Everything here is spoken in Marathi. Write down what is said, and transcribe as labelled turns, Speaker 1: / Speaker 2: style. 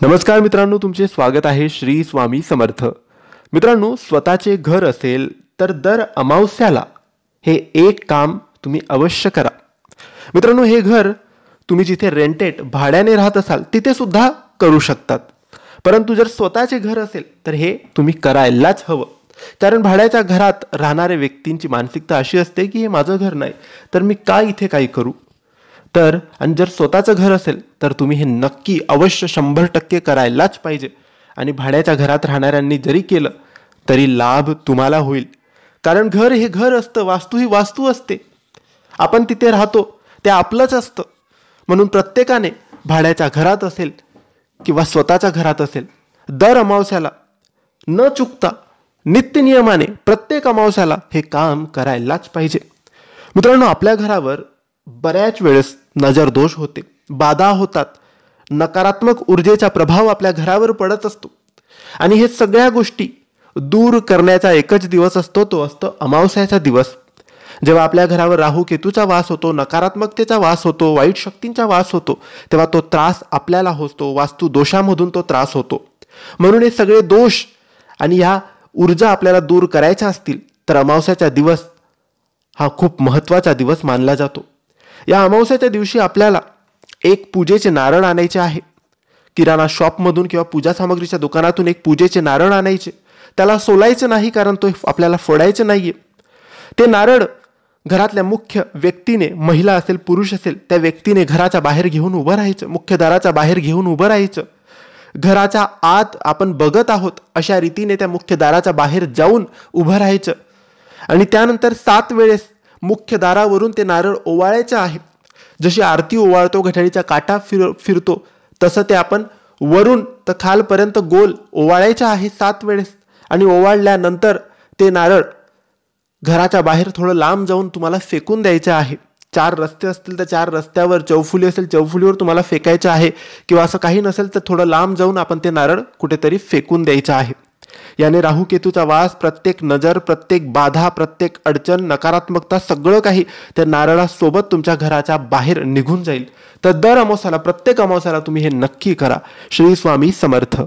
Speaker 1: नमस्कार मित्रांनो, तुमचे स्वागत आहे श्री स्वामी समर्थ. मित्रांनो, स्वतःचे घर असेल तर दर अमावस्याला हे एक काम तुम्ही अवश्य करा. मित्रांनो, हे घर तुम्ही जिथे रेंटेड भाड्याने राहत असाल तिथे सुद्धा करू शकतात. परंतु जर स्वतःचे घर असेल तर हे तुम्ही करायलाच हवं. कारण भाड्याच्या घरात राहणाऱ्या व्यक्तींची मानसिकता अशी असते की हे माझं घर नाही तर मी का इथे काही करू. आणि जर स्वतःचं घर असेल तर तुम्ही हे नक्की अवश्य 100% करायलाच पाहिजे. आणि भाड्याच्या घरात राहणाऱ्यांनी जरी केलं तरी लाभ तुम्हाला होईल. कारण घर हे घर असतं, वास्तू ही वास्तू असते. आपण तिथे राहतो ते आपलंच असतं. म्हणून प्रत्येकाने भाड्याच्या घरात असेल किंवा स्वतःच्या घरात असेल दर अमावस्याला न चुकता नित्यनियमाने प्रत्येक अमावस्याला हे काम करायलाच पाहिजे. मित्रांनो, आपल्या घरावर बऱ्याच वेळेस नजर दोष होते, बाधा होतात, नकारात्मक ऊर्जेचा प्रभाव आपल्या घरावर पडत असतो. आणि हे सगळ्या गोष्टी दूर करण्याचा एकच दिवस असतो, तो असतो अमावस्याचा दिवस. जेव्हा आपल्या घरावर राहू केतूचा वास होतो, नकारात्मकतेचा वास होतो, वाईट शक्तींचा वास होतो, तेव्हा तो त्रास आपल्याला होतो. वास्तू दोषामधून तो त्रास होतो. म्हणून हे सगळे दोष आणि ह्या ऊर्जा आपल्याला दूर करायच्या असतील तर अमावस्याचा दिवस हा खूप महत्त्वाचा दिवस मानला जातो. या अमावस्याच्या दिवशी आपल्याला एक पूजेचे नारळ आणायचे आहे. किराणा शॉपमधून किंवा पूजा सामग्रीच्या दुकानातून एक पूजेचे नारळ आणायचे. त्याला सोलायचं नाही, कारण तो आपल्याला फोडायचं नाहीये. ते नारळ घरातल्या मुख्य व्यक्तीने, महिला असेल पुरुष असेल, त्या व्यक्तीने घराच्या बाहेर घेऊन उभं राहायचं, मुख्य दाराच्या बाहेर घेऊन उभं राहायचं. घराच्या आत आपण बघत आहोत अशा रीतीने त्या मुख्य दाराच्या बाहेर जाऊन उभं राहायचं. आणि त्यानंतर 7 वेळेस मुख्य दारावरून ते नारळ ओवाळायचं आहे. जशी आरती ओवाळतो, घड्याळीचा काटा फिरतो, तसं ते आपण वरून तर खालपर्यंत गोल ओवाळायचं आहे 7 वेळेस. आणि ओवाळल्यानंतर ते नारळ घराच्या बाहेर थोडं लांब जाऊन तुम्हाला फेकून द्यायचं आहे. 4 रस्ते असतील तर 4 रस्त्यावर, चौफुली असेल चौफुलीवर तुम्हाला फेकायचं आहे. किंवा असं काही नसेल तर थोडं लांब जाऊन आपण ते नारळ कुठेतरी फेकून द्यायचं आहे. याने राहू केतूचा वास, प्रत्येक नजर, प्रत्येक बाधा, प्रत्येक अडचण, नकारात्मकता सगळं काही त्या नारळासोबत तुमच्या घराच्या बाहेर निघून जाईल. तर दर अमावस्याला, प्रत्येक अमावस्याला तुम्ही हे नक्की करा. श्री स्वामी समर्थ.